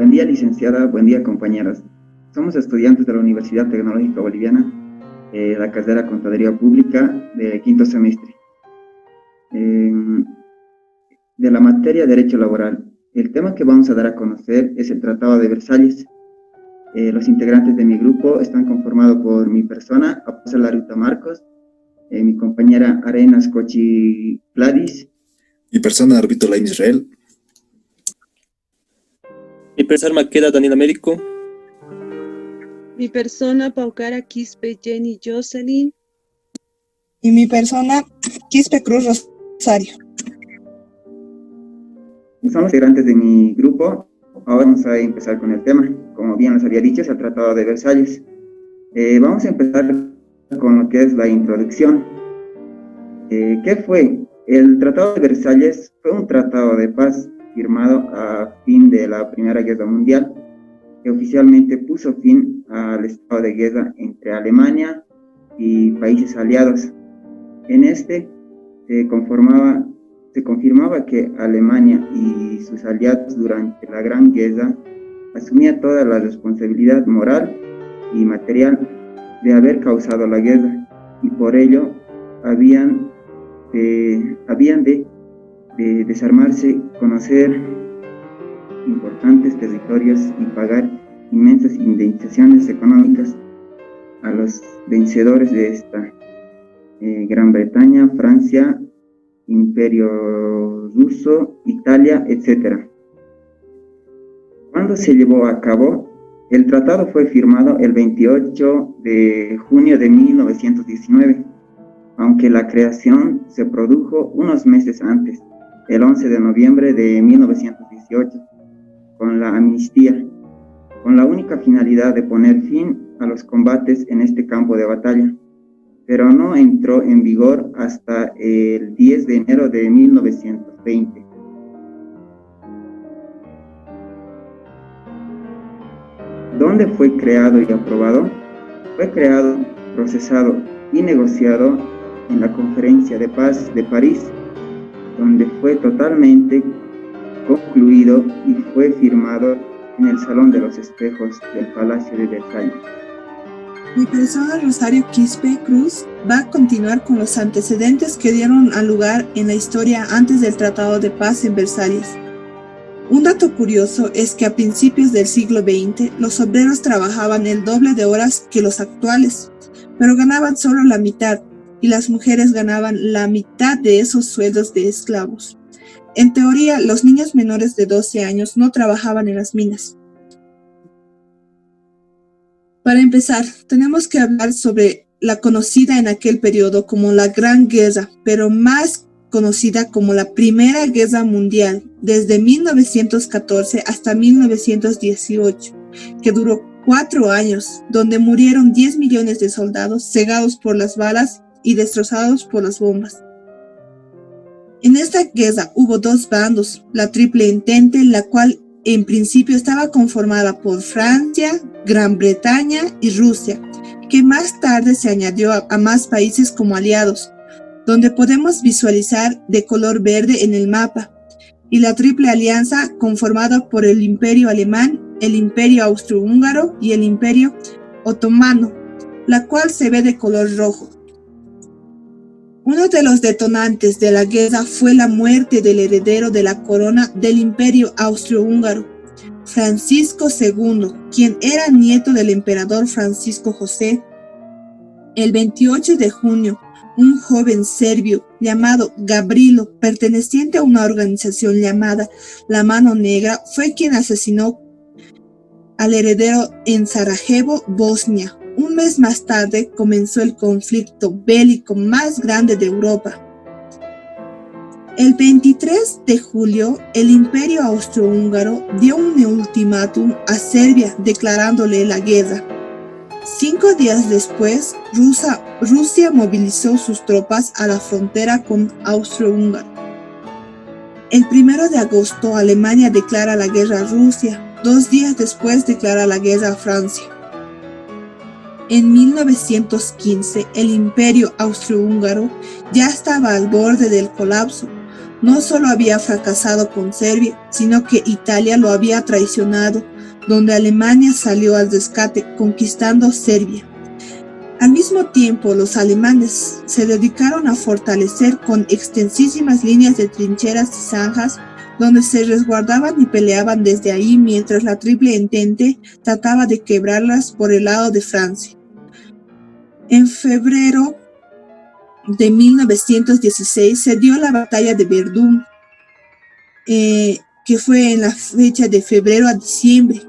Buen día, licenciada. Buen día, compañeros. Somos estudiantes de la Universidad Tecnológica Boliviana, la carrera Contaduría Pública de quinto semestre, eh, de la materia Derecho Laboral. El tema que vamos a dar a conocer es el Tratado de Versalles. Los integrantes de mi grupo están conformados por mi persona, Apóstol Laruta Marcos, mi compañera Arenas Cochi Gladys, mi persona Arbito Lain Israel, mi persona Maqueda Daniel Américo, mi persona Paucara Quispe Jenny Jocelyn y mi persona Quispe Cruz Rosario. Somos integrantes de mi grupo. Ahora vamos a empezar con el tema. Como bien les había dicho, es el Tratado de Versalles. Vamos a empezar con lo que es la introducción. ¿Qué fue? El Tratado de Versalles fue un tratado de paz firmado a fin de la Primera Guerra Mundial, que oficialmente puso fin al estado de guerra entre Alemania y países aliados. En este se confirmaba que Alemania y sus aliados durante la Gran Guerra asumían toda la responsabilidad moral y material de haber causado la guerra, y por ello habían de desarmarse, conocer importantes territorios y pagar inmensas indemnizaciones económicas a los vencedores de esta Gran Bretaña, Francia, Imperio Ruso, Italia, etc. ¿Cuándo se llevó a cabo? El tratado fue firmado el 28 de junio de 1919, aunque la creación se produjo unos meses antes, el 11 de noviembre de 1918, con la amnistía, con la única finalidad de poner fin a los combates en este campo de batalla, pero no entró en vigor hasta el 10 de enero de 1920. ¿Dónde fue creado y aprobado? Fue creado, procesado y negociado en la Conferencia de Paz de París, donde fue totalmente concluido y fue firmado en el Salón de los Espejos del Palacio de Versalles. Mi persona Rosario Quispe Cruz va a continuar con los antecedentes que dieron lugar en la historia antes del Tratado de Paz en Versalles. Un dato curioso es que a principios del siglo XX los obreros trabajaban el doble de horas que los actuales, pero ganaban solo la mitad, y las mujeres ganaban la mitad de esos sueldos de esclavos. En teoría, los niños menores de 12 años no trabajaban en las minas. Para empezar, tenemos que hablar sobre la conocida en aquel periodo como la Gran Guerra, pero más conocida como la Primera Guerra Mundial, desde 1914 hasta 1918, que duró 4 años, donde murieron 10 millones de soldados cegados por las balas y destrozados por las bombas. En esta guerra hubo 2 bandos, la Triple Entente, la cual en principio estaba conformada por Francia, Gran Bretaña y Rusia, que más tarde se añadió a más países como aliados, donde podemos visualizar de color verde en el mapa, y la Triple Alianza conformada por el Imperio Alemán, el Imperio Austrohúngaro y el Imperio Otomano, la cual se ve de color rojo. Uno de los detonantes de la guerra fue la muerte del heredero de la corona del Imperio Austrohúngaro, Francisco II, quien era nieto del emperador Francisco José. El 28 de junio, un joven serbio llamado Gavrilo, perteneciente a una organización llamada La Mano Negra, fue quien asesinó al heredero en Sarajevo, Bosnia. Un mes más tarde comenzó el conflicto bélico más grande de Europa. El 23 de julio, el Imperio Austrohúngaro dio un ultimátum a Serbia declarándole la guerra. 5 días después, Rusia movilizó sus tropas a la frontera con Austrohúngaro. El 1 de agosto, Alemania declara la guerra a Rusia. 2 días después declara la guerra a Francia. En 1915, el Imperio Austrohúngaro ya estaba al borde del colapso, no solo había fracasado con Serbia, sino que Italia lo había traicionado, donde Alemania salió al rescate, conquistando Serbia. Al mismo tiempo, los alemanes se dedicaron a fortalecer con extensísimas líneas de trincheras y zanjas, donde se resguardaban y peleaban desde ahí, mientras la Triple Entente trataba de quebrarlas por el lado de Francia. En febrero de 1916 se dio la batalla de Verdún, que fue en la fecha de febrero a diciembre,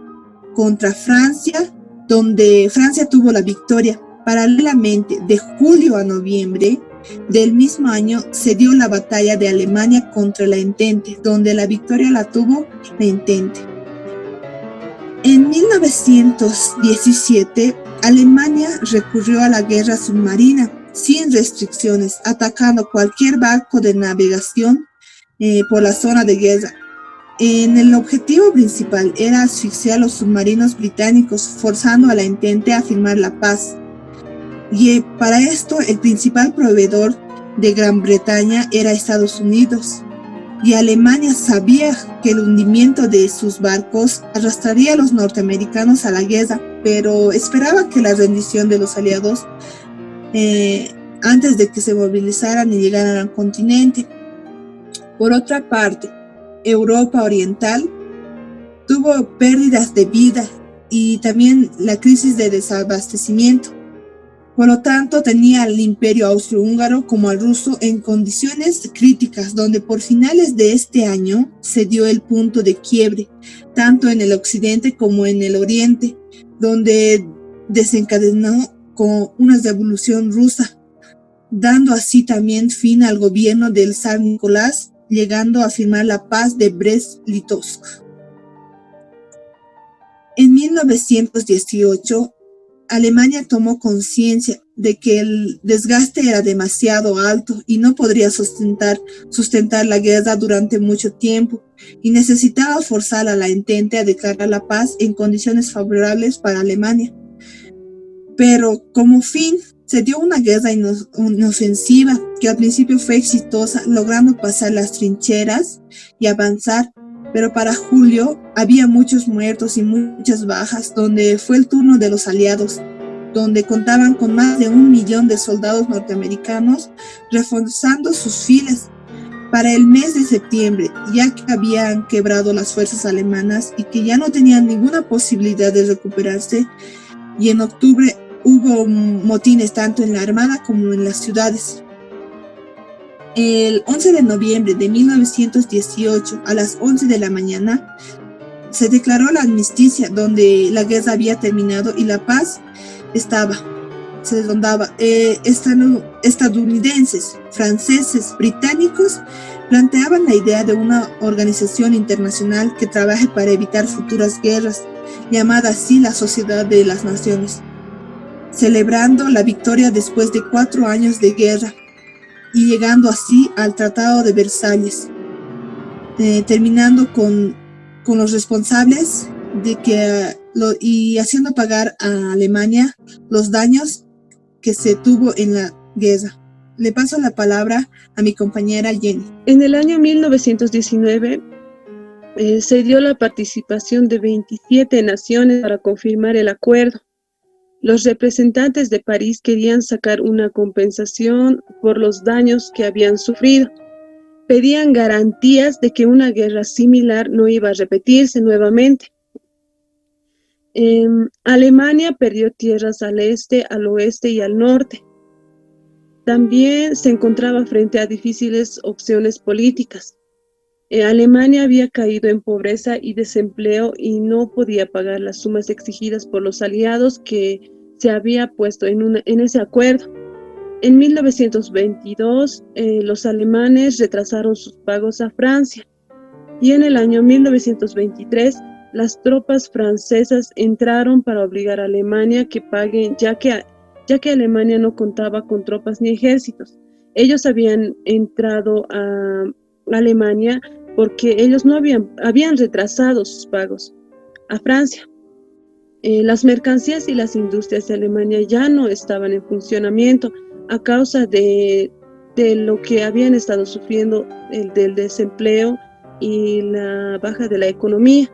contra Francia, donde Francia tuvo la victoria. Paralelamente, de julio a noviembre del mismo año se dio la batalla de Alemania contra la Entente, donde la victoria la tuvo la Entente. En 1917, Alemania recurrió a la guerra submarina sin restricciones, atacando cualquier barco de navegación por la zona de guerra. El objetivo principal era asfixiar a los submarinos británicos, forzando a la Entente a firmar la paz. Y para esto, el principal proveedor de Gran Bretaña era Estados Unidos. Y Alemania sabía que el hundimiento de sus barcos arrastraría a los norteamericanos a la guerra, pero esperaba que la rendición de los aliados antes de que se movilizaran y llegaran al continente. Por otra parte, Europa Oriental tuvo pérdidas de vida y también la crisis de desabastecimiento. Por lo tanto, tenía al imperio austrohúngaro como al ruso en condiciones críticas, donde por finales de este año se dio el punto de quiebre, tanto en el occidente como en el oriente, donde desencadenó con una revolución rusa, dando así también fin al gobierno del zar Nicolás, llegando a firmar la paz de Brest-Litovsk. En 1918, Alemania tomó conciencia de que el desgaste era demasiado alto y no podría sustentar la guerra durante mucho tiempo, y necesitaba forzar a la Entente a declarar la paz en condiciones favorables para Alemania. Pero como fin, se dio una guerra inofensiva que al principio fue exitosa, logrando pasar las trincheras y avanzar. Pero para julio había muchos muertos y muchas bajas, donde fue el turno de los aliados, donde contaban con más de 1 millón de soldados norteamericanos reforzando sus filas. Para el mes de septiembre, ya que habían quebrado las fuerzas alemanas y que ya no tenían ninguna posibilidad de recuperarse, y en octubre hubo motines tanto en la armada como en las ciudades. El 11 de noviembre de 1918, a las 11 de la mañana, se declaró la armisticia, donde la guerra había terminado y la paz se rondaba. Estadounidenses, franceses, británicos planteaban la idea de una organización internacional que trabaje para evitar futuras guerras, llamada así la Sociedad de las Naciones, celebrando la victoria después de 4 años de guerra y llegando así al Tratado de Versalles, terminando con los responsables y haciendo pagar a Alemania los daños que se tuvo en la guerra. Le paso la palabra a mi compañera Jenny. En el año 1919 se dio la participación de 27 naciones para confirmar el acuerdo. Los representantes de París querían sacar una compensación por los daños que habían sufrido. Pedían garantías de que una guerra similar no iba a repetirse nuevamente. Alemania perdió tierras al este, al oeste y al norte. También se encontraba frente a difíciles opciones políticas. Alemania había caído en pobreza y desempleo y no podía pagar las sumas exigidas por los aliados que se había puesto en ese acuerdo. En 1922, los alemanes retrasaron sus pagos a Francia, y en el año 1923, las tropas francesas entraron para obligar a Alemania que paguen, ya que Alemania no contaba con tropas ni ejércitos. Ellos habían entrado a Alemania porque ellos no habían retrasado sus pagos a Francia. Las mercancías y las industrias de Alemania ya no estaban en funcionamiento a causa de de lo que habían estado sufriendo del desempleo y la baja de la economía.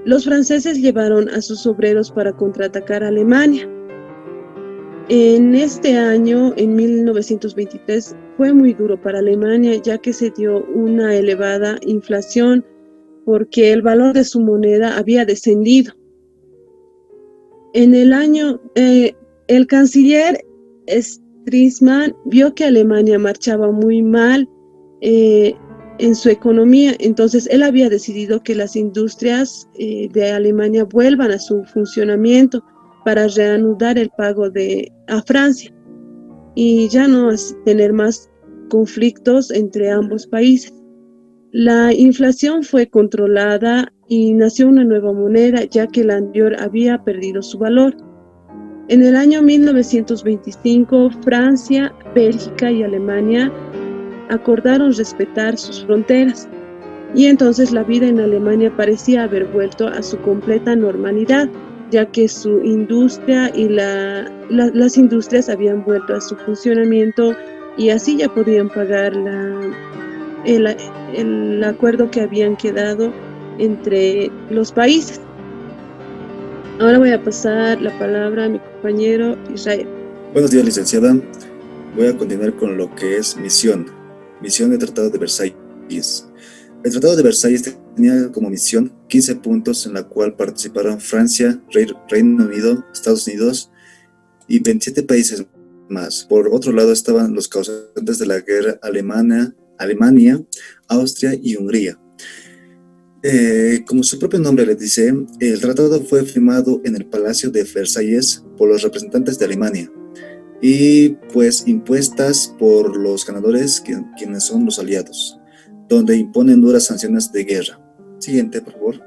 Los franceses llevaron a sus obreros para contraatacar a Alemania. En este año, en 1923, fue muy duro para Alemania, ya que se dio una elevada inflación porque el valor de su moneda había descendido. En el año, el canciller Stresemann vio que Alemania marchaba muy mal en su economía, entonces él había decidido que las industrias de Alemania vuelvan a su funcionamiento para reanudar el pago a Francia y ya no tener más conflictos entre ambos países. La inflación fue controlada y nació una nueva moneda, ya que la anterior había perdido su valor. En el año 1925, Francia, Bélgica y Alemania acordaron respetar sus fronteras, y entonces la vida en Alemania parecía haber vuelto a su completa normalidad, ya que su industria y las industrias habían vuelto a su funcionamiento y así ya podían pagar el acuerdo que habían quedado entre los países. Ahora voy a pasar la palabra a mi compañero Israel. Buenos días, licenciada. Voy a continuar con lo que es misión del Tratado de Versalles. El Tratado de Versalles tenía como misión 15 puntos en la cual participaron Francia, Reino Unido, Estados Unidos y 27 países más. Por otro lado estaban los causantes de la guerra: Alemania, Austria y Hungría. Como su propio nombre le dice, el tratado fue firmado en el Palacio de Versalles por los representantes de Alemania y pues impuestas por los ganadores, quienes son los aliados, donde imponen duras sanciones de guerra. Siguiente, por favor.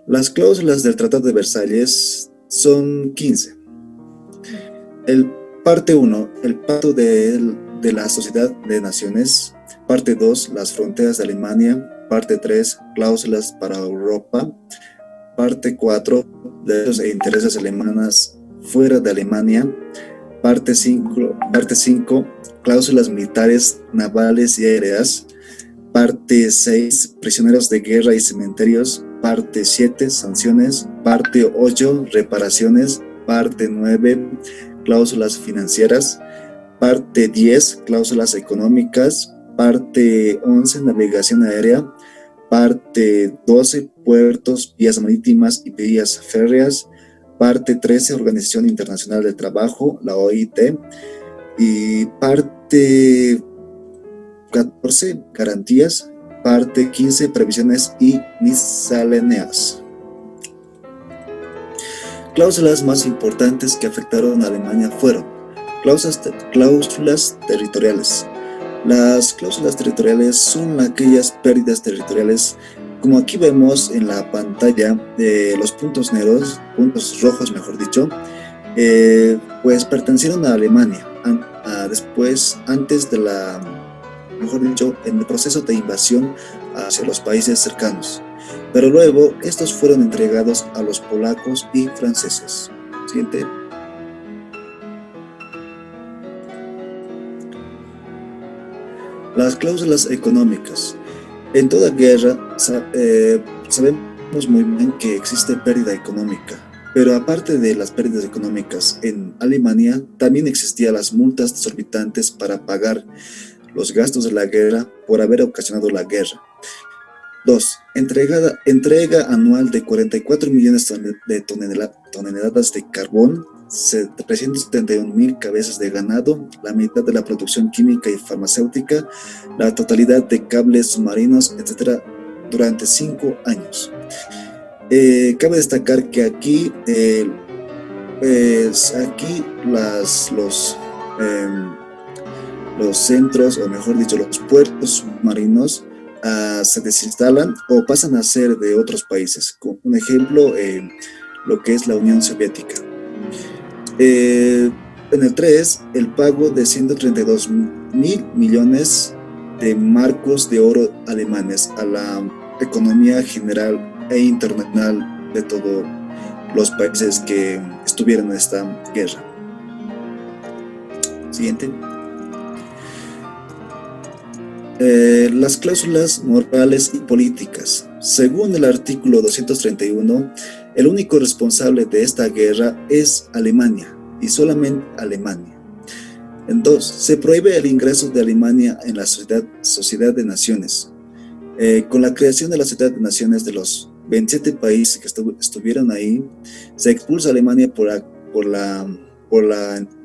Las cláusulas del Tratado de Versalles son 15. Parte 1, el Pacto de la Sociedad de Naciones. Parte 2, las fronteras de Alemania. Parte 3, cláusulas para Europa. Parte 4, derechos e intereses alemanes fuera de Alemania. Parte 5, cláusulas militares, navales y aéreas. Parte 6, prisioneros de guerra y cementerios. Parte 7, sanciones. Parte 8, reparaciones. Parte 9, cláusulas financieras. Parte 10, cláusulas económicas. Parte 11, navegación aérea. Parte 12, puertos, vías marítimas y vías férreas. Parte 13, Organización Internacional del Trabajo, la OIT. Y parte 14, garantías. Parte 15, previsiones y misceláneas. Cláusulas más importantes que afectaron a Alemania fueron cláusulas territoriales. Las cláusulas territoriales son aquellas pérdidas territoriales, como aquí vemos en la pantalla, los puntos negros, puntos rojos mejor dicho, pues pertenecieron a Alemania, antes de en el proceso de invasión hacia los países cercanos, pero luego estos fueron entregados a los polacos y franceses. Siguiente. Las cláusulas económicas. En toda guerra sabemos muy bien que existe pérdida económica, pero aparte de las pérdidas económicas en Alemania, también existían las multas desorbitantes para pagar los gastos de la guerra por haber ocasionado la guerra. 2. Entrega anual de 44 millones de toneladas de carbón, 371,000 cabezas de ganado, la mitad de la producción química y farmacéutica, la totalidad de cables submarinos, etc., durante 5 años. Cabe destacar que aquí, los centros, o mejor dicho, los puertos submarinos se desinstalan o pasan a ser de otros países. Como un ejemplo, lo que es la Unión Soviética. En el 3, el pago de 132,000 millones de marcos de oro alemanes a la economía general e internacional de todos los países que estuvieron en esta guerra. Siguiente. Las cláusulas morales y políticas. Según el artículo 231, el único responsable de esta guerra es Alemania, y solamente Alemania. En 2, se prohíbe el ingreso de Alemania en la Sociedad de Naciones. Con la creación de la Sociedad de Naciones de los 27 países que estuvieron ahí, se expulsa a Alemania por la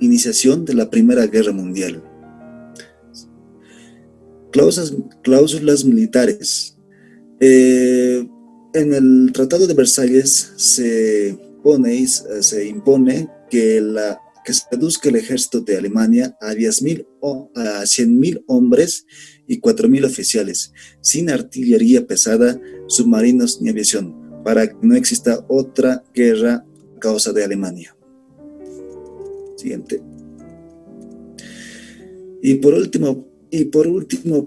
iniciación de la Primera Guerra Mundial. Cláusulas militares. En el Tratado de Versalles se impone que se reduzca el ejército de Alemania a 100.000 hombres y 4.000 oficiales, sin artillería pesada, submarinos ni aviación, para que no exista otra guerra a causa de Alemania. Siguiente. Y por último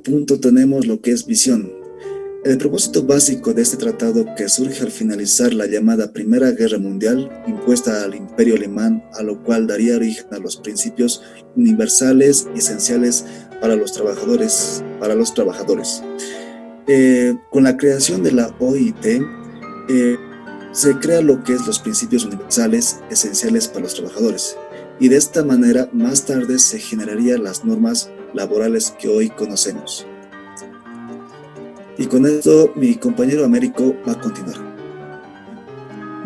punto tenemos lo que es visión. El propósito básico de este tratado, que surge al finalizar la llamada Primera Guerra Mundial, impuesta al Imperio Alemán, a lo cual daría origen a los principios universales y esenciales para los trabajadores. Con la creación de la OIT, se crea lo que es los principios universales esenciales para los trabajadores, y de esta manera más tarde se generarían las normas laborales que hoy conocemos. Y con esto mi compañero Américo va a continuar.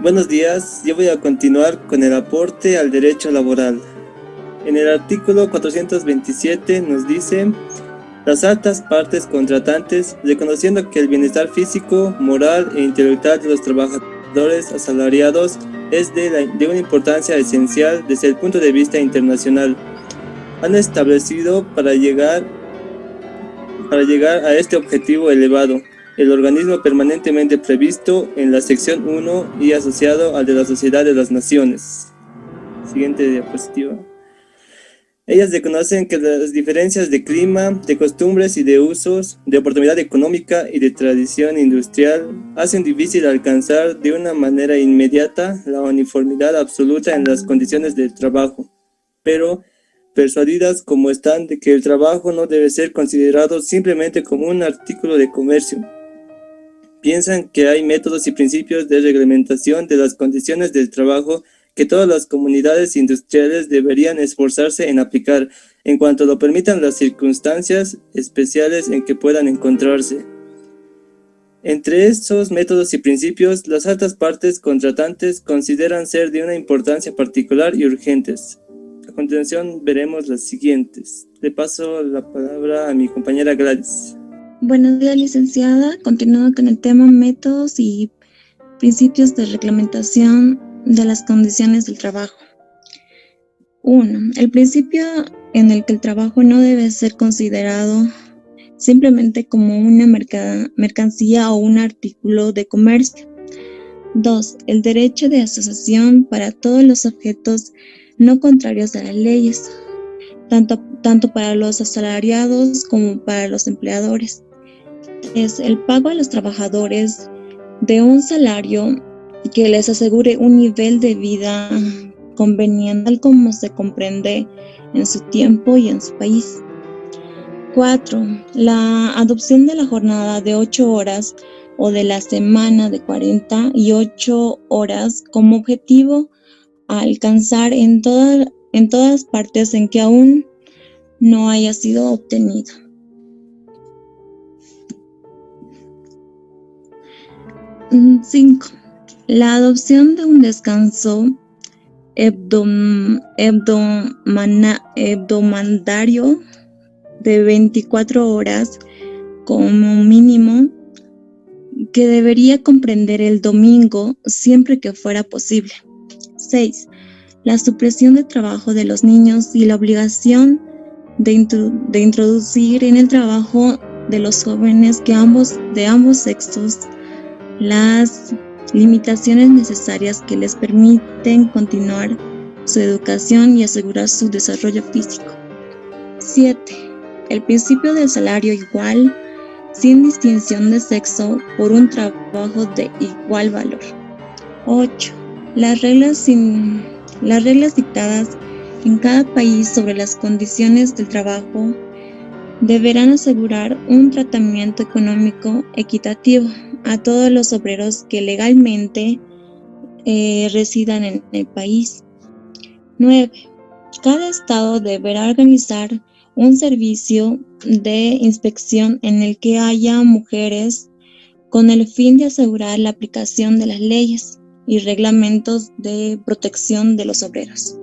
Buenos días, yo voy a continuar con el aporte al derecho laboral. En el artículo 427 nos dice: las altas partes contratantes, reconociendo que el bienestar físico, moral e intelectual de los trabajadores asalariados es de una importancia esencial desde el punto de vista internacional, han establecido para llegar a este objetivo elevado, el organismo permanentemente previsto en la sección 1 y asociado al de la Sociedad de las Naciones. Siguiente diapositiva. Ellas reconocen que las diferencias de clima, de costumbres y de usos, de oportunidad económica y de tradición industrial hacen difícil alcanzar de una manera inmediata la uniformidad absoluta en las condiciones de trabajo, pero persuadidas como están de que el trabajo no debe ser considerado simplemente como un artículo de comercio. Piensan que hay métodos y principios de reglamentación de las condiciones del trabajo que todas las comunidades industriales deberían esforzarse en aplicar, en cuanto lo permitan las circunstancias especiales en que puedan encontrarse. Entre estos métodos y principios, las altas partes contratantes consideran ser de una importancia particular y urgentes. A continuación veremos las siguientes. Le paso la palabra a mi compañera Gladys. Buenos días, licenciada. Continuando con el tema métodos y principios de reglamentación de las condiciones del trabajo. 1. El principio en el que el trabajo no debe ser considerado simplemente como una mercancía o un artículo de comercio. 2. El derecho de asociación para todos los objetos no contrarios a las leyes, tanto para los asalariados como para los empleadores. Es el pago a los trabajadores de un salario que les asegure un nivel de vida conveniente, tal como se comprende en su tiempo y en su país. 4. La adopción de la jornada de 8 horas o de la semana de 48 horas como objetivo a alcanzar en todas partes en que aún no haya sido obtenido. 5. La adopción de un descanso hebdomadario de 24 horas como mínimo, que debería comprender el domingo siempre que fuera posible. 6. La supresión de trabajo de los niños y la obligación de introducir en el trabajo de los jóvenes de ambos sexos las limitaciones necesarias que les permiten continuar su educación y asegurar su desarrollo físico. 7. El principio del salario igual, sin distinción de sexo, por un trabajo de igual valor. 8. Las reglas dictadas en cada país sobre las condiciones del trabajo deberán asegurar un tratamiento económico equitativo a todos los obreros que legalmente residan en el país. 9. Cada estado deberá organizar un servicio de inspección en el que haya mujeres con el fin de asegurar la aplicación de las leyes y reglamentos de protección de los obreros.